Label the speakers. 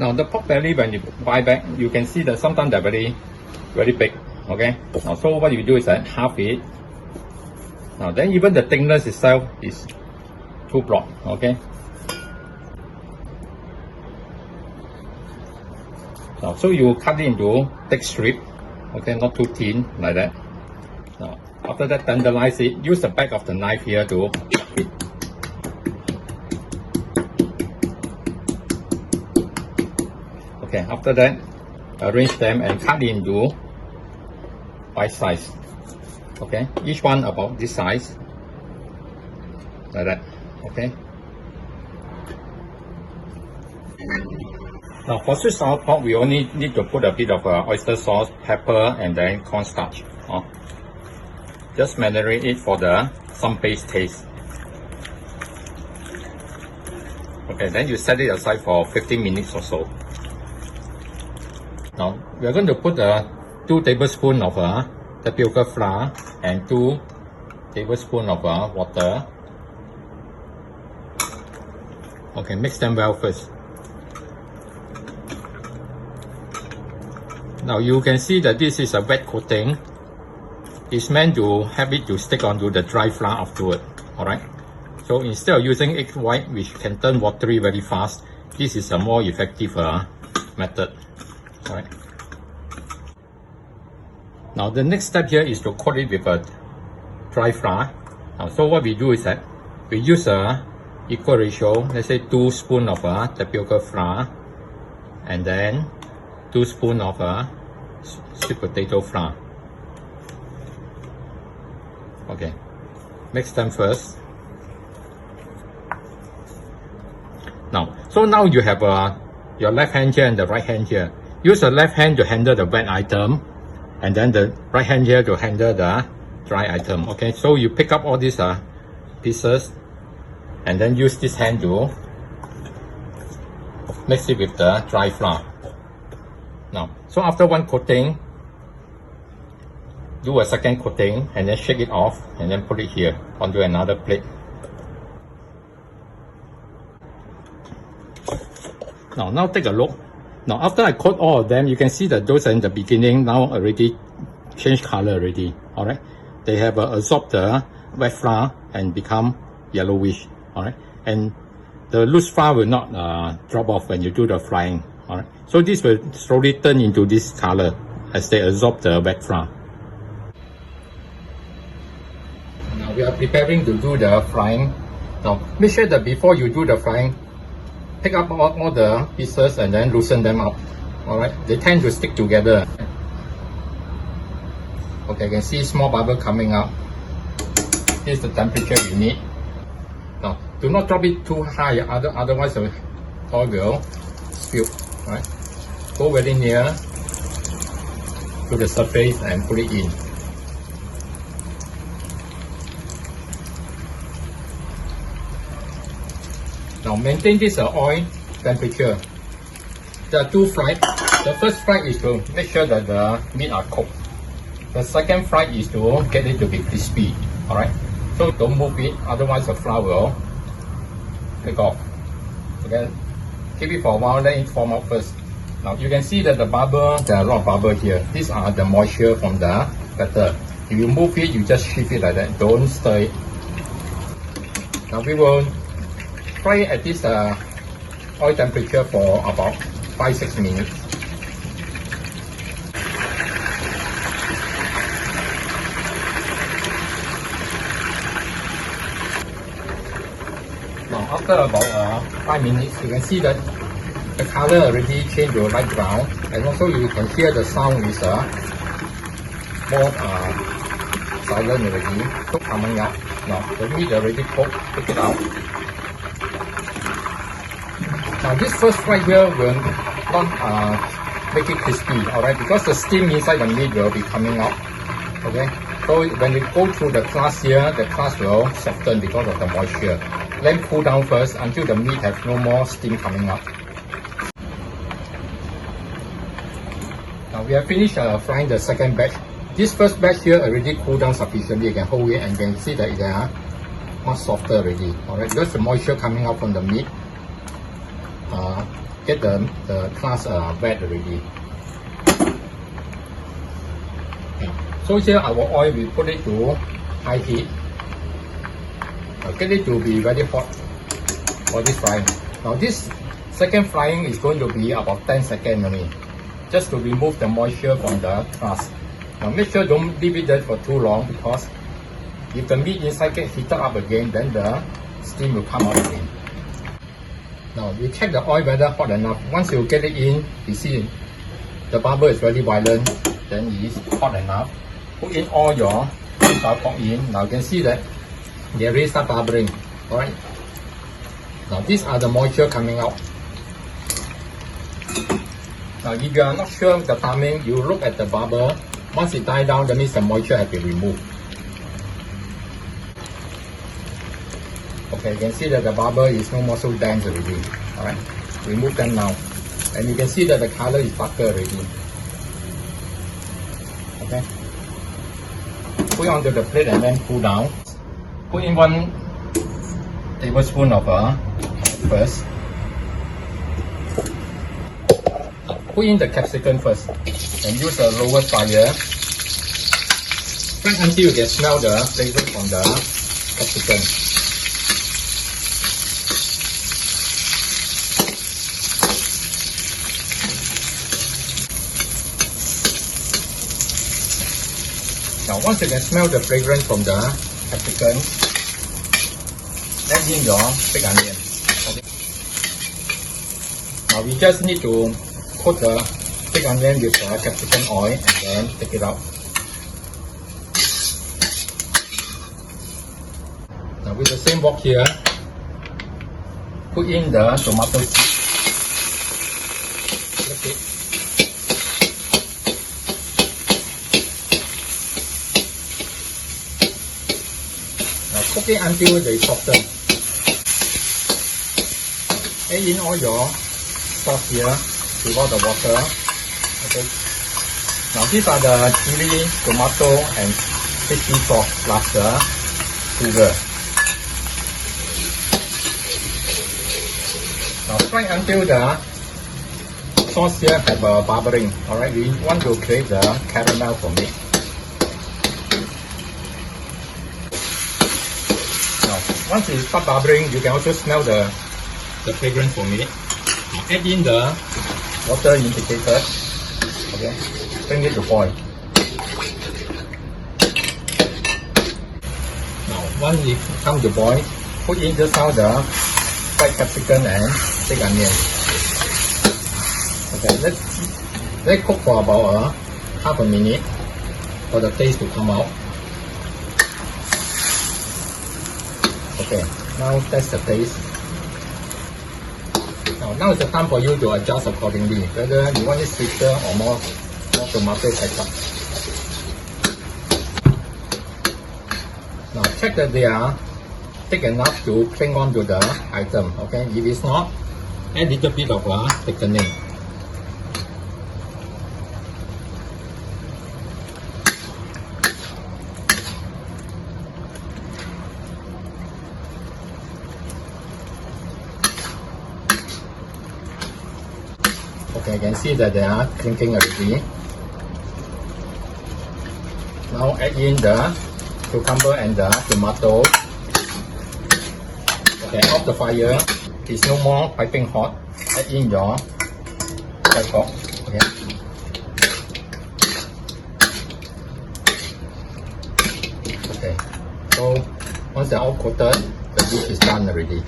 Speaker 1: Now the pork belly, when you buy back, you can see that sometimes they're very, very big. Okay. Now, so what you do is that half it. Now then, even the thickness itself is too broad. Okay. Now, so you cut it into thick strip. Okay, not too thin like that. Now, after that, tenderize it. Use the back of the knife here to hit. Okay, after that, arrange them and cut into bite size. Okay, each one about this size, like that. Okay. Now for sweet sour pork, we only need to put a bit of oyster sauce, pepper, and then cornstarch. Just marinate it for some base taste. Okay, then you set it aside for 15 minutes or so. Now we are going to put 2 tablespoons of tapioca flour and 2 tablespoons of water. Okay, mix them well first. Now you can see that this is a wet coating. It's meant to have it to stick onto the dry flour afterward. Alright. So instead of using egg white, which can turn watery very fast, this is a more effective method. Alright. Now the next step here is to coat it with a dry flour. Now, so what we do is that we use a equal ratio, let's say 2 spoons of tapioca flour, and then 2 spoons of sweet potato flour. Okay, mix them first. Now, so now you have your left hand here and the right hand here. Use the left hand to handle the wet item, and then the right hand here to handle the dry item. Okay, so you pick up all these pieces, and then use this hand to mix it with the dry flour. Now, so after one coating, do a second coating and then shake it off and then put it here onto another plate. Now take a look. Now after I coat all of them, you can see that those are in the beginning now already changed color already. Alright, they have absorbed the wet flour and become yellowish. Alright, and the loose flour will not drop off when you do the frying. Alright, so this will slowly turn into this color as they absorb the wet flour. Now we are preparing to do the frying. Now make sure that before you do the frying, pick up all the pieces and then loosen them up. Alright, they tend to stick together. Okay, you can see small bubble coming up. Here's the temperature you need. Now, do not drop it too high, otherwise the oil will spill. Right? Go very near to the surface and put it in. Now maintain this oil temperature. There are 2 fries. The first fry is to make sure that the meat are cooked. The second fry is to get it to be crispy. Alright? So don't move it, otherwise the flour will take off. Okay? Keep it for a while, let it form out first. Now you can see that the bubble, there are a lot of bubble here. These are the moisture from the batter. If you move it, you just shift it like that. Don't stir it. Now we will fry it at this oil temperature for about 5-6 minutes. Now after about 5 minutes, you can see that the color already changed to light brown, and also you can hear the sound is more silent already. So coming up. Now the meat already cooked. Take it out. Now this first fry here will not make it crispy, alright, because the steam inside the meat will be coming out. Okay, so when you go through the crust here, the crust will soften because of the moisture. Let it cool down first until the meat has no more steam coming up. Now we have finished frying the second batch. This first batch here already cooled down sufficiently. You can hold it and you can see that it is much softer already. Alright, because the moisture coming out from the meat get the crust wet already. So here our oil, we put it to high heat. Get it to be very hot for this frying. Now this second frying is going to be about 10 seconds only, just to remove the moisture from the crust. Now make sure don't leave it there for too long, because if the meat inside gets heated up again, then the steam will come out again. Now you check the oil whether hot enough. Once you get it in, you see the bubble is very violent, then it is hot enough. Put in all your pork in. Now you can see that they already start bubbling. Alright. Now these are the moisture coming out. Now if you are not sure of the timing, you look at the bubble. Once it dies down, that means the moisture has been removed. Okay, you can see that the bubble is no more so dense already. Alright, remove them now. And you can see that the color is darker already. Okay. Put it onto the plate and then cool down. Put in 1 tablespoon of first. Put in the capsicum first and use the lowest fire. Fry until you can smell the flavor from the capsicum. Now once you can smell the fragrance from the capsicum, add in your big onion. Okay. Now we just need to coat the big onion with the capsicum oil and then take it out. Now with the same wok here, put in the tomato seed. Flip it. Now cook it until they soften. Add in all your sauce here with all the water. Okay. Now these are the chili, tomato and fishy sauce plus the sugar. Now fry until the sauce here have a bubbling. Alright, we want to create the caramel from it. Now once it starts bubbling, you can also smell the fragrance from it. Now add in the water indicator. Okay, bring it to boil. Now once it comes to boil, put in just now the fried capsicum and big onion. Okay, let's cook for about half a minute for the taste to come out. Okay, now test the taste. Now is the time for you to adjust accordingly, whether you want it sweeter or more tomato ketchup. Now check that they are thick enough to cling on to the item. Okay, if it's not, add a little bit of thickening. Okay, you can see that they are clinking already. Now add in the cucumber and the tomato. Okay, off the fire. It's no more piping hot. Add in your fried pork. Okay. Okay. So once they're all coated, the dish is done already.